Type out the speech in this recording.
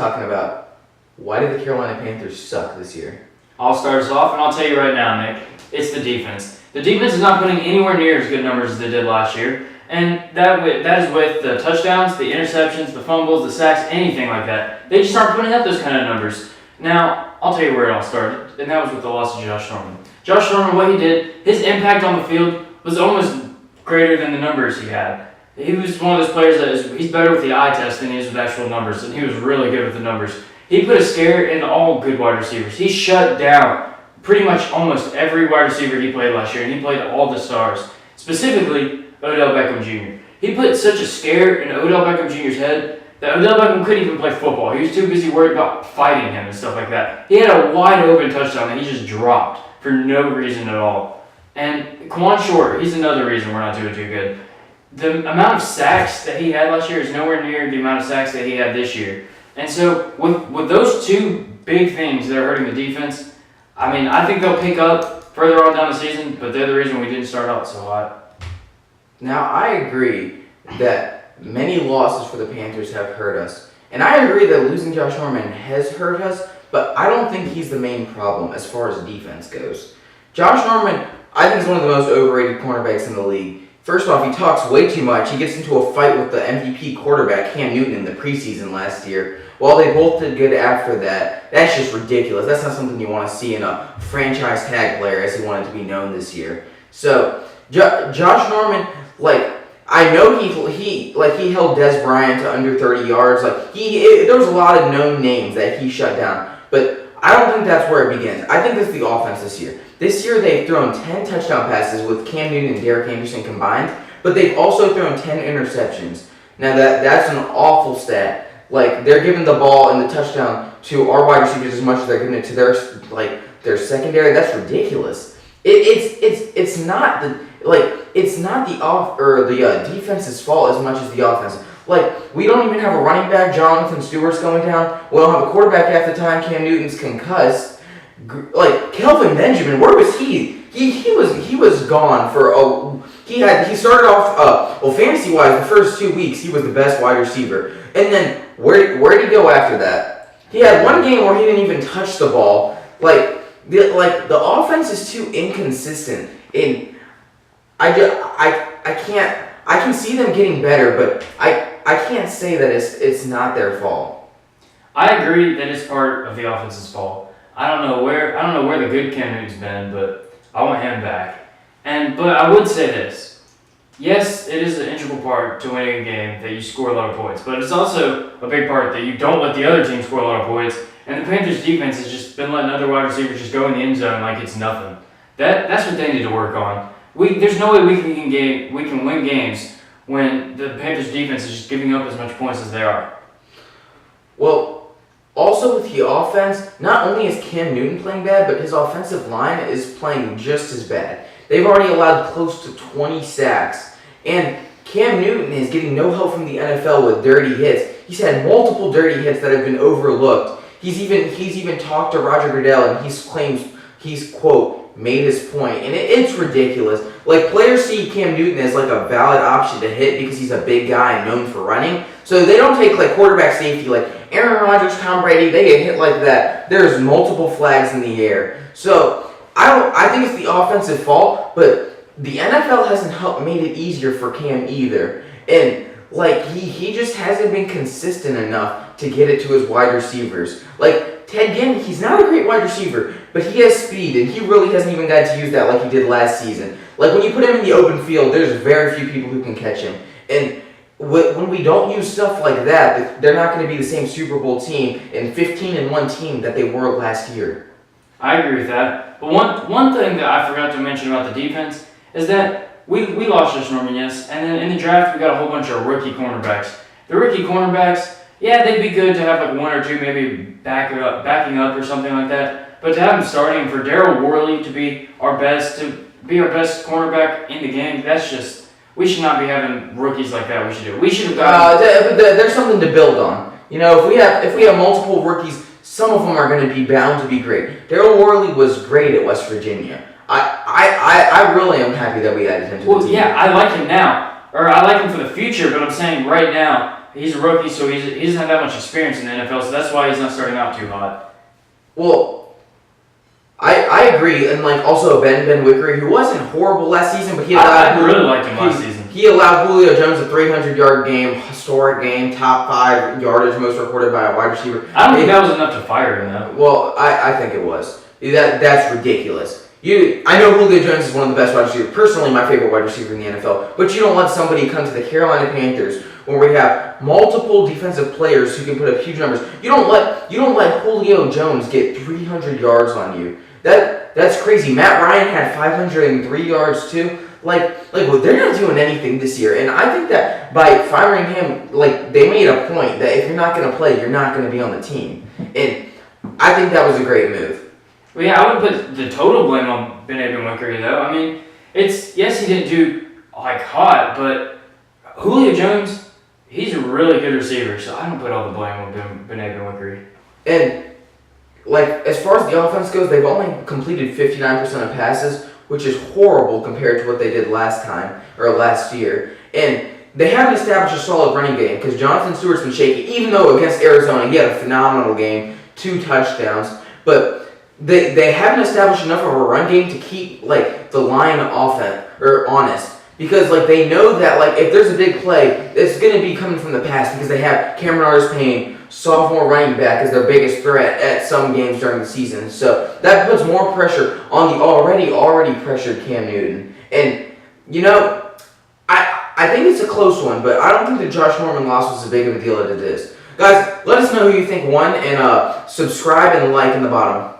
talking about why did the Carolina Panthers suck this year? I'll start us off, and I'll tell you right now, Nick, it's the defense. The defense is not putting anywhere near as good numbers as they did last year, and that is with the touchdowns, the interceptions, the fumbles, the sacks, anything like that. They just aren't putting up those kind of numbers. Now, I'll tell you where it all started, and that was with the loss of Josh Norman. Josh Norman, what he did, his impact on the field was almost greater than the numbers he had. He was one of those players he's better with the eye test than he is with actual numbers, and he was really good with the numbers. He put a scare in all good wide receivers. He shut down pretty much almost every wide receiver he played last year, and he played all the stars, specifically Odell Beckham Jr. He put such a scare in Odell Beckham Jr.'s head that Odell Beckham couldn't even play football. He was too busy worried about fighting him and stuff like that. He had a wide open touchdown that he just dropped for no reason at all. And Quan Short, he's another reason we're not doing too good. The amount of sacks that he had last year is nowhere near the amount of sacks that he had this year. And so with those two big things that are hurting the defense, I mean, I think they'll pick up further on down the season, but they're the reason we didn't start out so hot. Now, I agree that many losses for the Panthers have hurt us. And I agree that losing Josh Norman has hurt us, but I don't think he's the main problem as far as defense goes. Josh Norman, I think, is one of the most overrated cornerbacks in the league. First off, he talks way too much. He gets into a fight with the MVP quarterback, Cam Newton, in the preseason last year. While they both did good after that, that's just ridiculous. That's not something you want to see in a franchise tag player as he wanted to be known this year. So, Josh Norman, I know he held Des Bryant to under 30 yards. There was a lot of known names that he shut down. But I don't think that's where it begins. I think it's the offense this year. This year they've thrown 10 touchdown passes with Cam Newton and Derek Anderson combined, but they've also thrown 10 interceptions. Now that's an awful stat. They're giving the ball and the touchdown to our wide receivers as much as they're giving it to their secondary. That's ridiculous. It's not the defense's fault as much as the offense. We don't even have a running back. Jonathan Stewart's going down. We don't have a quarterback half the time. Cam Newton's concussed. Kelvin Benjamin, where was he? He was gone for he started off fantasy wise the first 2 weeks he was the best wide receiver, and then where did he go after that? He had one game where he didn't even touch the ball. The offense is too inconsistent. I can see them getting better, but I can't say that it's not their fault. I agree that it's part of the offense's fault. I don't know where the good Cam Newton's been, but I want him back. But I would say this. Yes, it is an integral part to winning a game that you score a lot of points, but it's also a big part that you don't let the other team score a lot of points. And the Panthers defense has just been letting other wide receivers just go in the end zone like it's nothing. That's what they need to work on. There's no way we can win games when the Panthers defense is just giving up as much points as they are. Well, also with the offense, not only is Cam Newton playing bad, but his offensive line is playing just as bad. They've already allowed close to 20 sacks, and Cam Newton is getting no help from the NFL with dirty hits. He's had multiple dirty hits that have been overlooked. He's even talked to Roger Goodell, and he claims he's, quote, made his point, and it's ridiculous. Players see Cam Newton as a valid option to hit because he's a big guy and known for running, so they don't take quarterback safety Aaron Rodgers, Tom Brady. They get hit like that. There's multiple flags in the air. So I think it's the offensive fault, but the NFL hasn't made it easier for Cam either, and he just hasn't been consistent enough to get it to his wide receivers. Ted Ginn, he's not a great wide receiver, but he has speed, and he really hasn't even got to use that like he did last season. When you put him in the open field, there's very few people who can catch him. And when we don't use stuff like that, they're not going to be the same Super Bowl team and 15-1 team that they were last year. I agree with that. But one thing that I forgot to mention about the defense is that we lost Josh Norman, yes, and then in the draft we got a whole bunch of rookie cornerbacks. The rookie cornerbacks, yeah, they'd be good to have one or two maybe backing up or something like that. But to have them starting, for Daryl Worley to be our best cornerback in the game, that's just, we should not be having rookies like that. We should have got. There's something to build on. If we have multiple rookies, some of them are going to be bound to be great. Daryl Worley was great at West Virginia. I really am happy that we added him to the team. Yeah, I like him now, or I like him for the future. But I'm saying right now, he's a rookie, so he doesn't have that much experience in the NFL, so that's why he's not starting out too hot. Well, I agree, and like also Ben Wickery, who wasn't horrible last season, but I really liked him last season. He allowed Julio Jones a 300-yard game, historic game, top 5 yardage most recorded by a wide receiver. I don't think that was enough to fire him, though. Well, I think it was. That's ridiculous. I know Julio Jones is one of the best wide receivers, personally my favorite wide receiver in the NFL, but you don't let somebody come to the Carolina Panthers where we have multiple defensive players who can put up huge numbers. You don't let Julio Jones get 300 yards on you. That's crazy. Matt Ryan had 503 yards too. Well, they're not doing anything this year, and I think that by firing him, they made a point that if you're not going to play, you're not going to be on the team, and I think that was a great move. Well, yeah, I would put the total blame on Ben Wickery, though. I mean, yes, he didn't do hot, but Julio Jones, he's a really good receiver, so I don't put all the blame on Ben Wickery. And as far as the offense goes, they've only completed 59% of passes, which is horrible compared to what they did last year. And they haven't established a solid running game because Jonathan Stewart's been shaky, even though against Arizona he had a phenomenal game, 2 touchdowns, but they haven't established enough of a run game to keep the line honest. Because they know that if there's a big play, it's going to be coming from the pass because they have Cameron Artis-Payne, sophomore running back, as their biggest threat at some games during the season. So that puts more pressure on the already pressured Cam Newton. And I think it's a close one, but I don't think the Josh Norman loss was as big of a deal as it is. Guys, let us know who you think won, and subscribe and like in the bottom.